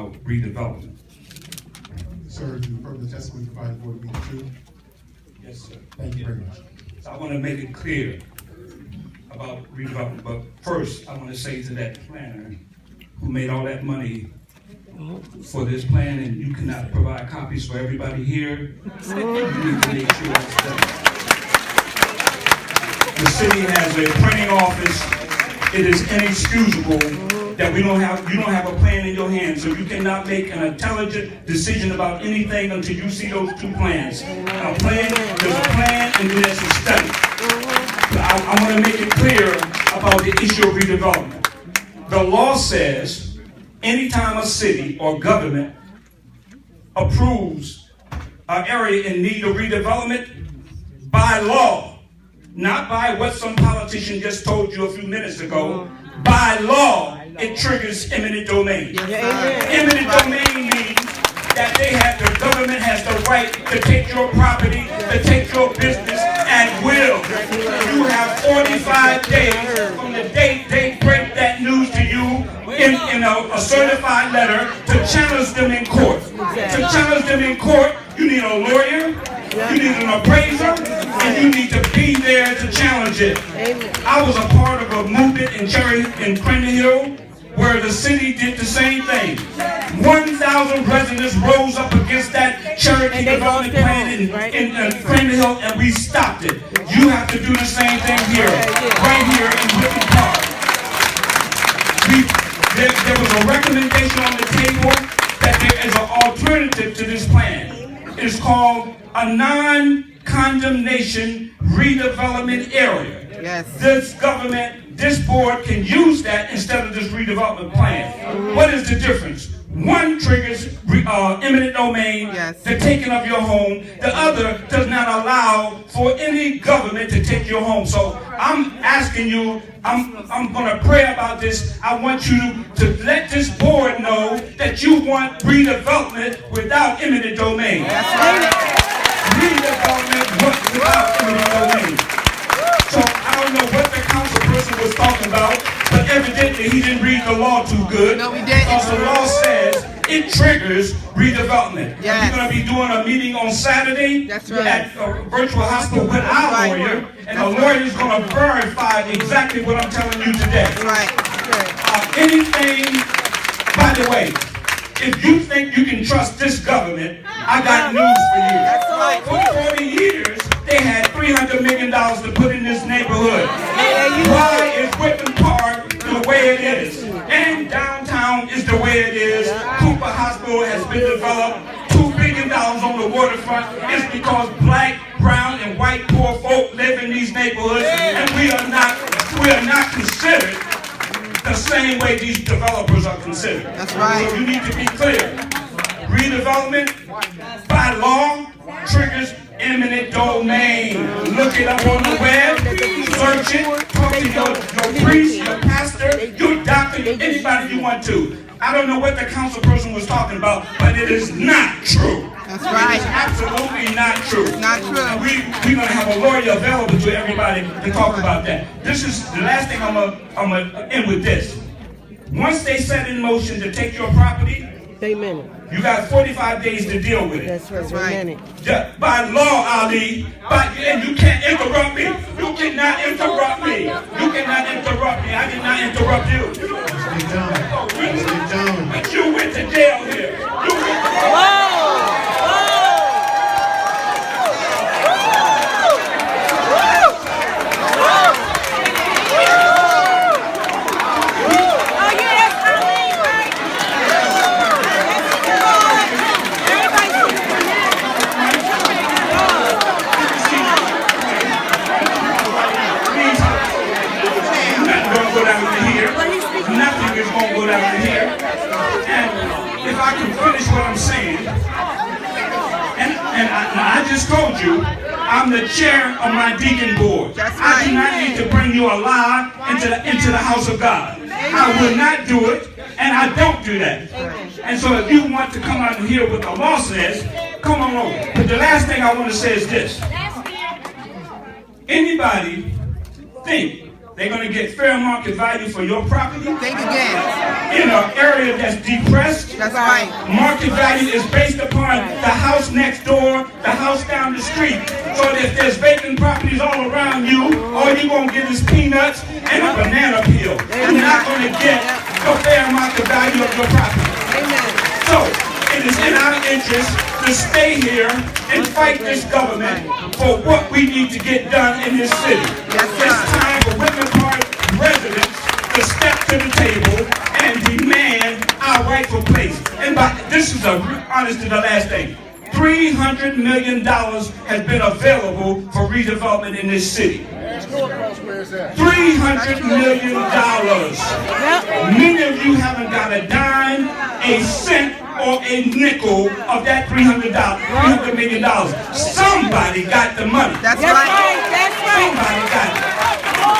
about redevelopment. Sir, do you affirm the testimony provided for the meeting true? Yes, sir. Thank you very much. So I want to make it clear about redevelopment, but first I want to say to that planner who made all that money for this plan and you cannot provide copies for everybody here, you need to make sure that's done. The city has a printing office. It is inexcusable that you don't have a plan in your hand, so you cannot make an intelligent decision about anything until you see those two plans. A plan, there's a plan, and then there's a study. I want to make it clear about the issue of redevelopment. The law says anytime a city or government approves an area in need of redevelopment, by law, not by what some politician just told you a few minutes ago, by law, it triggers eminent domain. Eminent domain means that the government has the right to take your property, to take your business at will. You have 45 days from the date they break that news to you in a certified letter to challenge them in court. To challenge them in court, you need a lawyer, you need an appraiser, and you need to be there to challenge it. I was a part of a movement in Camden Hill where the city did the same thing. 1,000 residents rose up against that Cherokee development plan in Camden Hill, and we stopped it. You have to do the same thing here, right here in Whitman Park. There was a recommendation on the table that there is an alternative to this plan. It's called a non-condemnation redevelopment area. This board can use that instead of this redevelopment plan. What is the difference? One triggers eminent domain, the taking of your home. The other does not allow for any government to take your home. So I'm asking you, I'm going to pray about this. I want you to let this board know that you want redevelopment without eminent domain. Redevelopment without eminent domain. So I don't know what the council person was talking about, but evidently he didn't read the law too good. No, we didn't. Because the law says it triggers redevelopment. Yes. We're going to be doing a meeting on Saturday at a virtual hospital with our lawyer, and the lawyer is going to verify exactly what I'm telling you today. Anything, by the way, if you think you can trust this government, I got news for you. For 40 years, they had $300 million to put in this neighborhood. Why is Whitman Park the way it is? And downtown is the way it is. Cooper Hospital has been developed. $2 billion on the waterfront. It's because black, brown, and white poor folk live in these neighborhoods, and we are not considered the same way these developers are considered. That's right. So you need to be clear. Redevelopment, by law, triggers eminent domain. Look it up on the web, search it, talk to your priest, your pastor, your doctor, anybody you want to. I don't know what the council person was talking about, but it is not true. That's right. It is absolutely not true. It's not true. And we're going to have a lawyer available to everybody to talk about that. This is the last thing I'm gonna end with this. Once they set in motion to take your property, you got 45 days to deal with it. That's right. By law, Ali, and you can't interrupt me. You cannot interrupt me. You cannot interrupt me. I did not interrupt you. But you went to jail here. You went to jail. Nothing is going to go down here. And if I can finish what I'm saying, and I just told you, I'm the chair of my deacon board. I do not need to bring you a lie into the house of God. I will not do it, and I don't do that. And so if you want to come out and hear what the law says, come on over. But the last thing I want to say is this. Anybody think They're going to get fair market value for your property. Think again. In an area that's depressed. That's right. Market value is based upon the house next door, the house down the street. So if there's vacant properties all around you, all you're going to get is peanuts and a banana peel. You're not going to get the fair market value of your property. Amen. So it is in our interest to stay here and fight this government for what we need to get done in this city. It's time for Whitman Park residents to step to the table and demand our rightful place. And this is honest to the last thing. $300 million has been available for redevelopment in this city. $300 million. Many of you haven't got a dime, a cent, or a nickel of that $300 million. Somebody got the money. That's right. Somebody got it.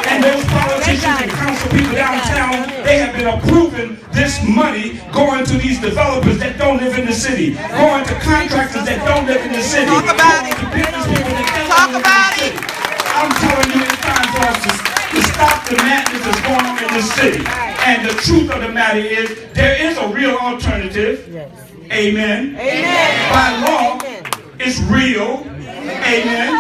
And those politicians and council people downtown, they have been approving this money going to these developers that don't live in the city, going to contractors that don't live in the city, Talk about it. to business people that don't Talk live about in the it. city. I'm telling you, it's time for us to stop the madness that's going on in this city. And the truth of the matter is, there is a real alternative. Amen. Amen. By law, it's real. Amen.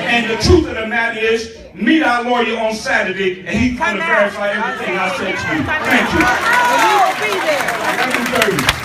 And the truth of the matter is, meet our lawyer on Saturday, and he's going to verify everything I said to you. Thank you. We will be there. 11:30.